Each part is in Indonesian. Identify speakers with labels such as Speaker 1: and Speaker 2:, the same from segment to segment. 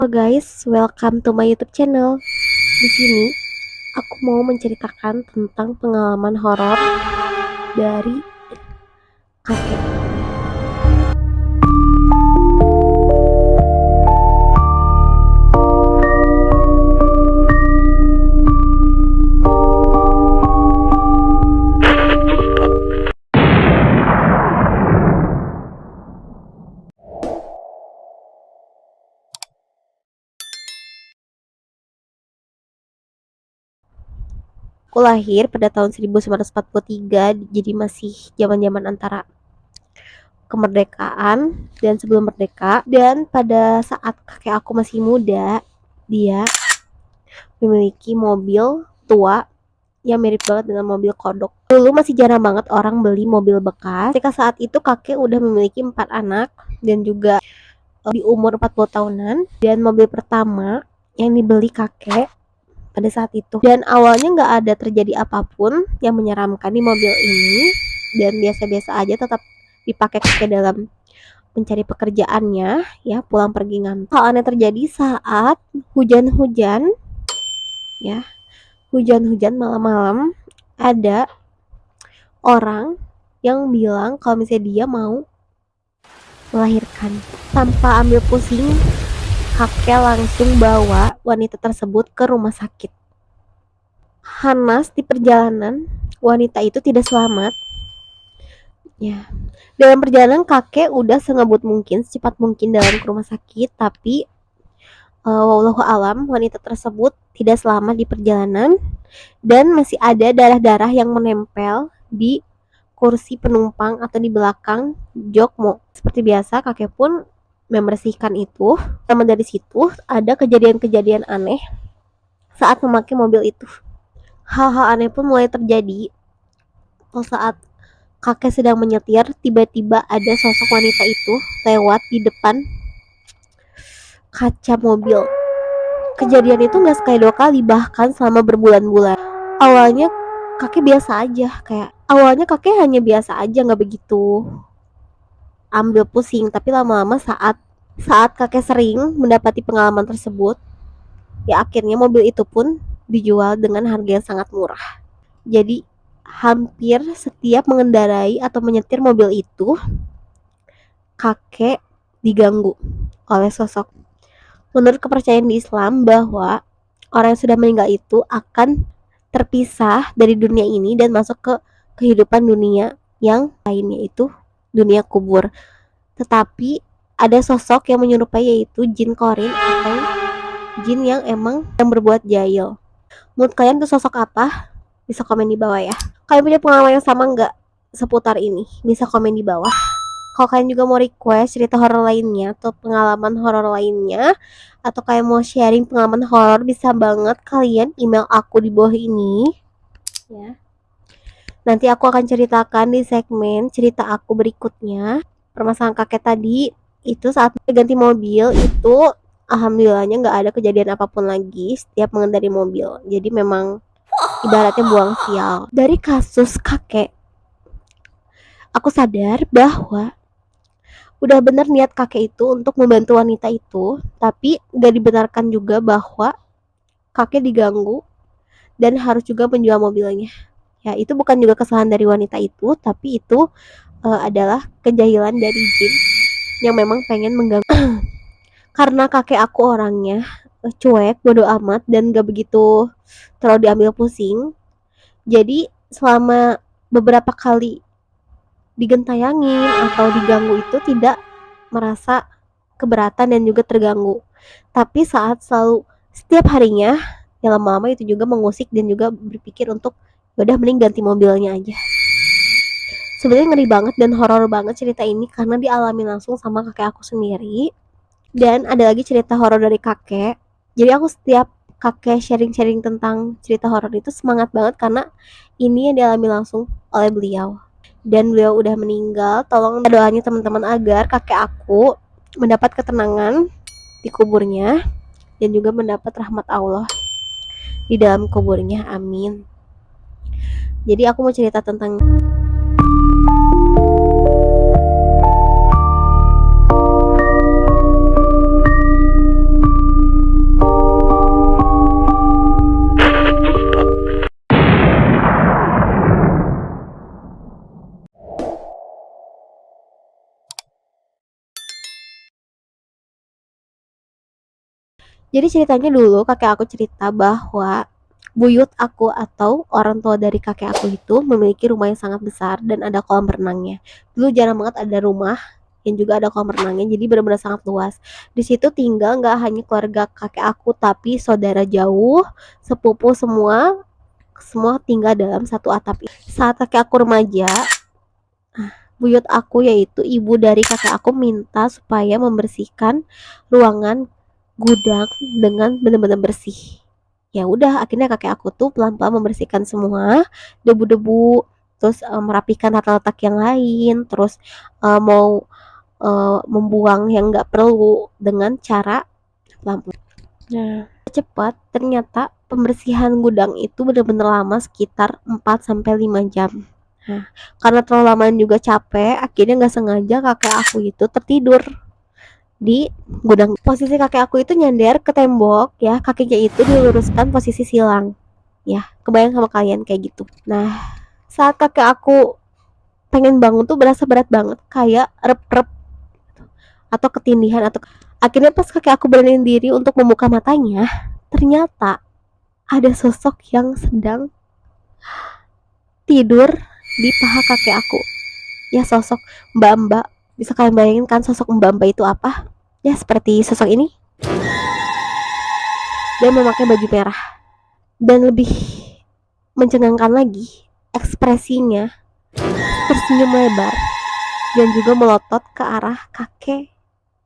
Speaker 1: Halo guys, welcome to my YouTube channel. Di sini aku mau menceritakan tentang pengalaman horor dari kakek. Aku lahir pada tahun 1943, jadi masih zaman-zaman antara kemerdekaan dan sebelum merdeka. Dan pada saat kakek aku masih muda, dia memiliki mobil tua yang mirip banget dengan mobil kodok. Dulu masih jarang banget orang beli mobil bekas. Ketika saat itu kakek udah memiliki 4 anak dan juga di umur 40 tahunan. Dan mobil pertama yang dibeli kakek pada saat itu, dan awalnya nggak ada terjadi apapun yang menyeramkan di mobil ini, dan biasa-biasa aja tetap dipakai kakek dalam mencari pekerjaannya, ya pulang pergi ngantor. Hal aneh terjadi saat hujan-hujan, ya hujan-hujan malam-malam. Ada orang yang bilang kalau misalnya dia mau melahirkan. Tanpa ambil pusing, kakek langsung bawa wanita tersebut ke rumah sakit. Hanas di perjalanan, wanita itu tidak selamat. Ya, dalam perjalanan kakek udah sengebut mungkin, secepat mungkin dalam ke rumah sakit, tapi wallahu alam wanita tersebut tidak selamat di perjalanan dan masih ada darah-darah yang menempel di kursi penumpang atau di belakang jokmo. Seperti biasa kakek pun membersihkan itu. Sama dari situ ada kejadian-kejadian aneh saat memakai mobil itu. Hal-hal aneh pun mulai terjadi saat kakek sedang menyetir. Tiba-tiba ada sosok wanita itu lewat di depan kaca mobil. Kejadian itu gak sekali dua kali, bahkan selama berbulan-bulan. Awalnya kakek biasa aja, kakek hanya biasa aja, gak begitu ambil pusing. Tapi lama-lama saat kakek sering mendapati pengalaman tersebut, ya akhirnya mobil itu pun dijual dengan harga yang sangat murah. Jadi hampir setiap mengendarai atau menyetir mobil itu, kakek diganggu oleh sosok. Menurut kepercayaan di Islam bahwa orang yang sudah meninggal itu akan terpisah dari dunia ini dan masuk ke kehidupan dunia yang lainnya, itu dunia kubur. Tetapi ada sosok yang menyerupai, yaitu jin korin atau jin yang emang yang berbuat jahil. Menurut kalian itu sosok apa? Bisa komen di bawah ya. Kalian punya pengalaman yang sama nggak seputar ini? Bisa komen di bawah. Kalau kalian juga mau request cerita horor lainnya atau pengalaman horor lainnya, atau kalian mau sharing pengalaman horor, bisa banget kalian email aku di bawah ini ya. Nanti aku akan ceritakan di segmen cerita aku berikutnya. Permasalahan kakek tadi itu saat ganti mobil itu, alhamdulillahnya nggak ada kejadian apapun lagi setiap mengendarai mobil. Jadi memang ibaratnya buang sial. Dari kasus kakek, aku sadar bahwa udah bener niat kakek itu untuk membantu wanita itu, tapi gak dibenarkan juga bahwa kakek diganggu dan harus juga menjual mobilnya. Ya, itu bukan juga kesalahan dari wanita itu, tapi itu adalah kejahilan dari jin yang memang pengen mengganggu. Karena kakek aku orangnya cuek, bodoh amat, dan gak begitu terlalu diambil pusing. Jadi selama beberapa kali digentayangin atau diganggu itu tidak merasa keberatan dan juga terganggu. Tapi saat setiap harinya, ya lama-lama itu juga mengusik dan juga berpikir untuk udah mending ganti mobilnya aja. Sebenarnya ngeri banget dan horor banget cerita ini karena dialami langsung sama kakek aku sendiri. Dan ada lagi cerita horor dari kakek. Jadi aku setiap kakek sharing-sharing tentang cerita horor itu semangat banget karena ini yang dialami langsung oleh beliau. Dan beliau udah meninggal. Tolong doanya teman-teman agar kakek aku mendapat ketenangan di kuburnya dan juga mendapat rahmat Allah di dalam kuburnya, amin. Jadi aku mau cerita tentang Jadi ceritanya dulu kakek aku cerita bahwa buyut aku atau orang tua dari kakek aku itu memiliki rumah yang sangat besar dan ada kolam renangnya. Dulu jarang banget ada rumah yang juga ada kolam renangnya, jadi benar-benar sangat luas. Di situ tinggal nggak hanya keluarga kakek aku, tapi saudara jauh, sepupu semua, semua tinggal dalam satu atap. Saat kakek aku remaja, buyut aku yaitu ibu dari kakek aku minta supaya membersihkan ruangan gudang dengan benar-benar bersih. Ya udah, akhirnya kakek aku tuh pelan-pelan membersihkan semua debu-debu, terus merapikan letak-letak yang lain, terus mau membuang yang nggak perlu dengan cara pelan-pelan. Nah, cepat ternyata pembersihan gudang itu benar-benar lama, sekitar 4 sampai 5 jam. Nah, karena terlalu lama juga capek, akhirnya nggak sengaja kakek aku itu tertidur di gudang. Posisi kakek aku itu nyender ke tembok ya, kakinya itu diluruskan posisi silang. Ya, kebayang sama kalian kayak gitu. Nah, saat kakek aku pengen bangun tuh berasa berat banget, kayak rep-rep atau ketindihan atau akhirnya pas kakek aku beraniin diri untuk membuka matanya, ternyata ada sosok yang sedang tidur di paha kakek aku. Ya, sosok mbak-mbak. Bisa kalian bayangin kan sosok mbak-mbak itu apa? Ya, seperti sosok ini. Dia memakai baju merah. Dan lebih mencengangkan lagi, ekspresinya tersenyum lebar dan juga melotot ke arah kakek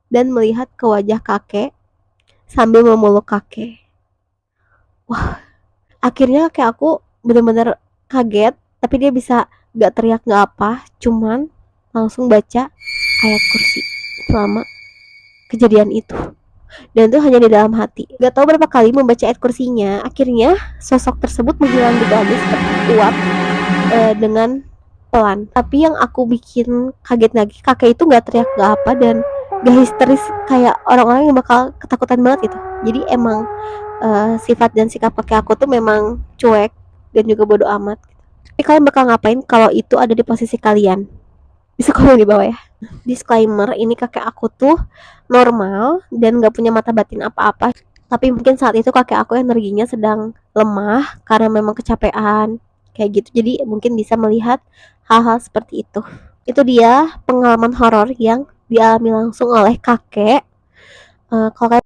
Speaker 1: dan melihat ke wajah kakek sambil memeluk kakek. Wah, akhirnya kakek aku benar-benar kaget, tapi dia bisa gak teriak gak apa, cuman langsung baca ayat kursi selama kejadian itu. Dan itu hanya di dalam hati. Gak tahu berapa kali membaca ayat kursinya, akhirnya sosok tersebut menghilang gitu aja seperti uap dengan pelan. Tapi yang aku bikin kaget lagi, kakek itu gak teriak gak apa dan gak histeris kayak orang-orang yang bakal ketakutan banget gitu. Jadi emang sifat dan sikap kakek aku tuh memang cuek dan juga bodo amat. Tapi kalian bakal ngapain kalau itu ada di posisi kalian? Bisa komen di bawah ya. Disclaimer, ini kakek aku tuh normal dan gak punya mata batin apa-apa. Tapi mungkin saat itu kakek aku energinya sedang lemah karena memang kecapean kayak gitu. Jadi mungkin bisa melihat hal-hal seperti itu. Itu dia pengalaman horor yang dialami langsung oleh kakek. Kalau